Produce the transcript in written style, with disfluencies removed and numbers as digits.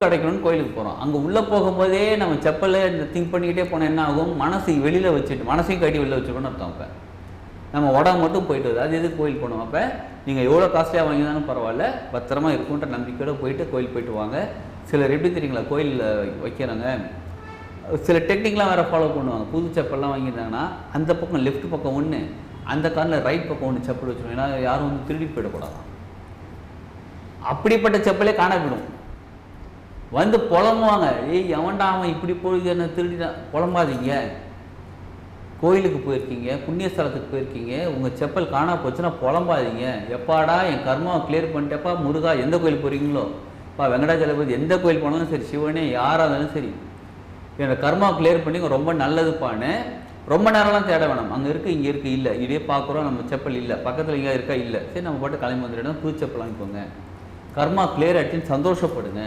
கிடைக்கணும்னு கோயிலுக்கு போகிறோம். அங்கே உள்ளே போகும்போதே நம்ம செப்பலை திங்க் பண்ணிக்கிட்டே போனால் என்ன ஆகும், மனசை வெளியில் வச்சுட்டு மனசையும் கட்டி வெளியில் வச்சுக்கணும்னு அர்த்தம். அப்போ நம்ம உடம்பு மட்டும் போயிட்டு வருது. அது எதுக்கு கோயில் போகணும்? அப்போ நீங்கள் எவ்வளோ காஸ்ட்லியாக வாங்கினாலும் பரவாயில்ல, பத்திரமா இருக்குன்ற நம்பிக்கையோடு போயிட்டு கோயில் போயிட்டு வாங்க. சிலர் எப்படி தெரியுங்களா கோயிலில் வைக்கிறாங்க, சில டெக்னிக்லாம் வேறு ஃபாலோ பண்ணுவாங்க. புது செப்பல்லாம் வாங்கியிருந்தாங்கன்னா அந்த பக்கம் லெஃப்ட் பக்கம் ஒன்று, அந்த காலில் ரைட் பக்கம் ஒன்று செப்பல் வச்சுருவோம். ஏன்னா யாரும் வந்து திருடி போயிடக்கூடாது. அப்படிப்பட்ட செப்பலே காண போயிடும். வந்து புலம்புவாங்க, ஏய் எவன்டா அவன் இப்படி போய் என்ன திருடிதான். புலம்பாதீங்க. கோயிலுக்கு போயிருக்கீங்க, புண்ணிய ஸ்தலத்துக்கு போயிருக்கீங்க, உங்கள் செப்பல் காணா போச்சுன்னா புலம்பாதீங்க. எப்பாடா என் கர்மாவை கிளியர் பண்ணிட்டப்பா, முருகா எந்த கோயில் போகிறீங்களோ, வெங்கடாஜலபதி எந்த கோயில் போனாலும் சரி, சிவனே யாராக இருந்தாலும் சரி, என்னோடய கர்மாவை கிளியர் பண்ணி ரொம்ப நல்லதுப்பான்னு ரொம்ப நேரம்லாம் தேட வேணாம். அங்கே இருக்குது இங்கே இருக்குது இல்லை, இதே பார்க்குறோம் நம்ம செப்பல் இல்லை, பக்கத்தில் இங்கே இருக்கா இல்லை, சரி நம்ம பாட்டு கிளம்பி வந்துட்டோம், புது செப்பல் வாங்கிக்கோங்க. கர்மா கிளியர் ஆச்சுன்னு சந்தோஷப்படுங்க.